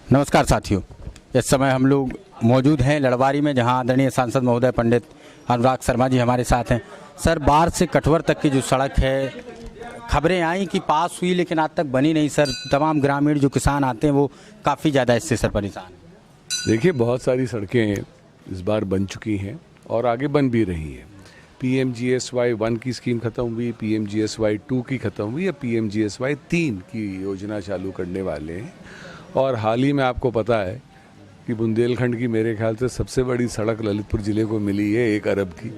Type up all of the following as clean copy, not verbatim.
नमस्कार साथियों, इस समय हम लोग मौजूद हैं लड़वारी में, जहां आदरणीय सांसद महोदय पंडित अनुराग शर्मा जी हमारे साथ हैं। सर, बाढ़ से कटवर तक की जो सड़क है, खबरें आई कि पास हुई लेकिन आज तक बनी नहीं। सर, तमाम ग्रामीण जो किसान आते हैं वो काफ़ी ज़्यादा इससे सर परेशान हैं। देखिए, बहुत सारी सड़कें इस बार बन चुकी हैं और आगे बन भी रही हैं। PMGSY 1 की स्कीम ख़त्म हुई, PMGSY 2 की ख़त्म हुई, या PMGSY 3 की योजना चालू करने वाले हैं। और हाल ही में आपको पता है कि बुंदेलखंड की मेरे ख्याल से सबसे बड़ी सड़क ललितपुर ज़िले को मिली है 1 अरब की,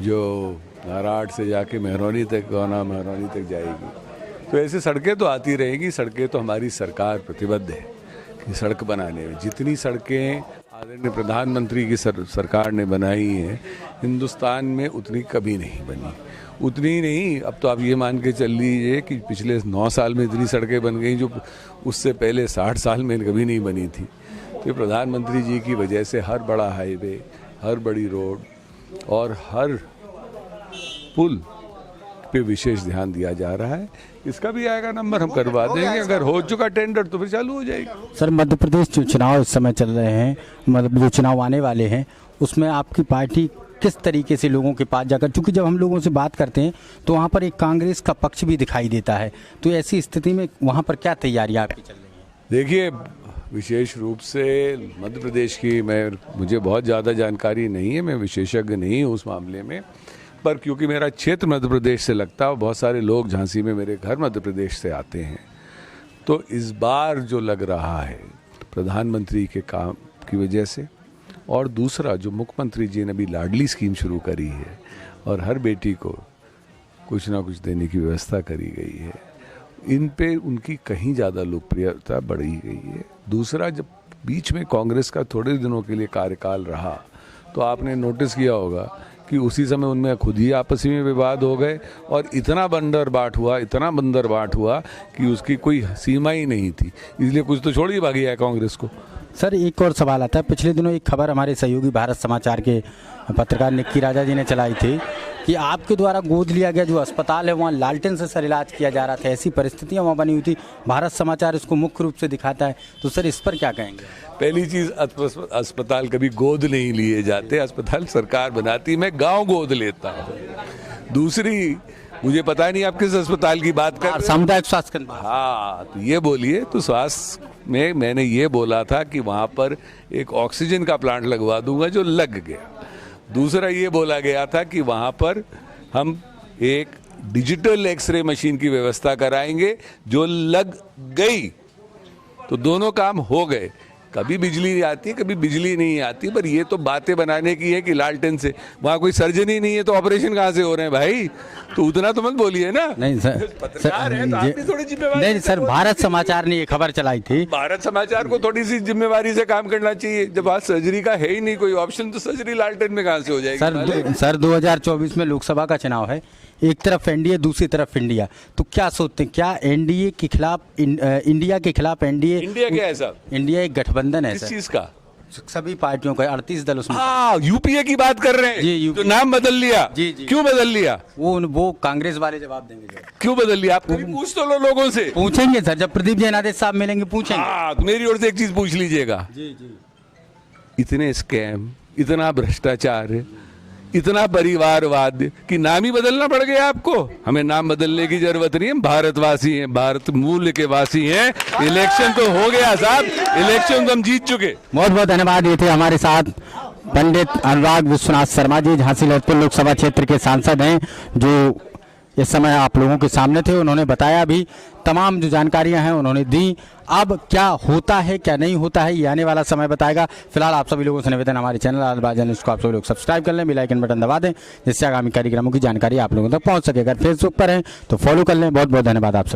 जो नारायण से जाके मेहरौनी तक, गौना मेहरौनी तक जाएगी। तो ऐसे सड़कें तो आती रहेंगी। सड़कें तो हमारी सरकार प्रतिबद्ध है कि सड़क बनाने में, जितनी सड़कें आदरणीय प्रधानमंत्री की सरकार ने बनाई हैं हिंदुस्तान में, उतनी कभी नहीं बनी। उतनी नहीं, अब तो आप ये मान के चल लीजिए कि पिछले 9 साल में इतनी सड़कें बन गई जो उससे पहले 60 साल में कभी नहीं बनी थी। तो प्रधानमंत्री जी की वजह से हर बड़ा हाईवे, हर बड़ी रोड और हर पुल पे विशेष ध्यान दिया जा रहा है। इसका भी आएगा नंबर, हम करवा देंगे। अगर हो चुका टेंडर तो फिर चालू हो जाएगी। सर, मध्य प्रदेश जो चुनाव इस समय चल रहे हैं, मतलब जो चुनाव आने वाले हैं, उसमें आपकी पार्टी किस तरीके से लोगों के पास जाकर, क्योंकि जब हम लोगों से बात करते हैं तो वहाँ पर एक कांग्रेस का पक्ष भी दिखाई देता है, तो ऐसी स्थिति में वहाँ पर क्या तैयारियाँ आपकी चल रही हैं? देखिए, विशेष रूप से मध्य प्रदेश की मुझे बहुत ज़्यादा जानकारी नहीं है, मैं विशेषज्ञ नहीं हूँ उस मामले में, पर क्योंकि मेरा क्षेत्र मध्य प्रदेश से लगता है और बहुत सारे लोग झांसी में मेरे घर मध्य प्रदेश से आते हैं, तो इस बार जो लग रहा है प्रधानमंत्री के काम की वजह से, और दूसरा जो मुख्यमंत्री जी ने अभी लाडली स्कीम शुरू करी है और हर बेटी को कुछ ना कुछ देने की व्यवस्था करी गई है, इन पे उनकी कहीं ज़्यादा लोकप्रियता बढ़ी गई है। दूसरा, जब बीच में कांग्रेस का थोड़े दिनों के लिए कार्यकाल रहा तो आपने नोटिस किया होगा कि उसी समय उनमें खुद ही आपसी में विवाद हो गए और इतना बंदर बाट हुआ कि उसकी कोई सीमा ही नहीं थी। इसलिए कुछ तो छोड़ ही भागी है कांग्रेस को। सर, एक और सवाल आता है। पिछले दिनों एक खबर हमारे सहयोगी भारत समाचार के पत्रकार निक्की राजा जी ने चलाई थी कि आपके द्वारा गोद लिया गया जो अस्पताल है वहाँ लालटेन से सर इलाज किया जा रहा था, ऐसी परिस्थितियाँ वहाँ बनी हुई थी। भारत समाचार इसको मुख्य रूप से दिखाता है, तो सर इस पर क्या कहेंगे? पहली चीज़, अस्पताल कभी गोद नहीं लिए जाते, अस्पताल सरकार बनाती, मैं गाँव गोद लेता हूँ। दूसरी, मुझे पता नहीं आप किस अस्पताल की बात कर रहे हैं। सामुदायिक स्वास्थ्य केंद्र। हाँ, तो ये बोलिए। तो स्वास्थ्य में मैंने ये बोला था कि वहाँ पर एक ऑक्सीजन का प्लांट लगवा दूंगा, जो लग गया। दूसरा ये बोला गया था कि वहाँ पर हम एक डिजिटल एक्सरे मशीन की व्यवस्था कराएंगे, जो लग गई। तो दोनों काम हो गए। कभी बिजली आती है, कभी बिजली नहीं आती, पर ये तो बातें बनाने की है कि लालटेन से। वहाँ कोई सर्जन ही नहीं है तो ऑपरेशन कहाँ से हो रहे हैं भाई? तो उतना तो मत बोलिए ना। नहीं सर, पत्रकार है तो आप भी थोड़ी जिम्मेवारी। नहीं सर, भारत समाचार ने ये खबर चलाई थी। भारत समाचार को थोड़ी सी जिम्मेवारी से काम करना चाहिए। जब आज सर्जरी का है ही नहीं कोई ऑप्शन, तो सर्जरी लालटेन में कहाँ से हो जाएगी? सर 2024 में लोकसभा का चुनाव है, एक तरफ एनडीए, दूसरी तरफ इंडिया, तो क्या सोचते हैं, क्या एनडीए के खिलाफ इंडिया के खिलाफ एनडीए? इंडिया क्या है साहब? इंडिया एक गठबंधन है। किस सर, चीज का? सभी पार्टियों का 38 दल उसमें। हाँ, यूपीए की बात कर रहे हैं जी, तो नाम बदल लिया। जी। क्यों बदल लिया? वो कांग्रेस वाले जवाब देंगे। क्यों बदल लिया? आप पूछ तो लो लोगों से। पूछेंगे सर, जब प्रदीप जैनादेश साहब मिलेंगे पूछेंगे। हाँ, तो मेरी ओर से एक चीज पूछ लीजिएगा। जी। इतने स्कैम, इतना भ्रष्टाचार, इतना परिवारवाद कि नाम ही बदलना पड़ गया आपको। हमें नाम बदलने की जरूरत नहीं है, हम भारतवासी हैं, भारत मूल के वासी हैं। इलेक्शन तो हो गया साहब, इलेक्शन तो हम जीत चुके। बहुत बहुत धन्यवाद। ये थे हमारे साथ पंडित अनुराग विश्वनाथ शर्मा जी, झांसी ललितपुर लोकसभा क्षेत्र के सांसद हैं, जो इस समय आप लोगों के सामने थे। उन्होंने बताया भी, तमाम जो जानकारियां हैं उन्होंने दी। अब क्या होता है क्या नहीं होता है, ये आने वाला समय बताएगा। फिलहाल आप सभी लोगों से निवेदन, हमारे चैनल आलबाज न्यूज़ को आप सभी लोग सब्सक्राइब कर लें, बेल आइकन बटन दबा दें, जिससे आगामी कार्यक्रमों की जानकारी आप लोगों तक पहुंच सके। अगर फेसबुक पर हैं तो फॉलो कर लें। बहुत बहुत धन्यवाद आप सब।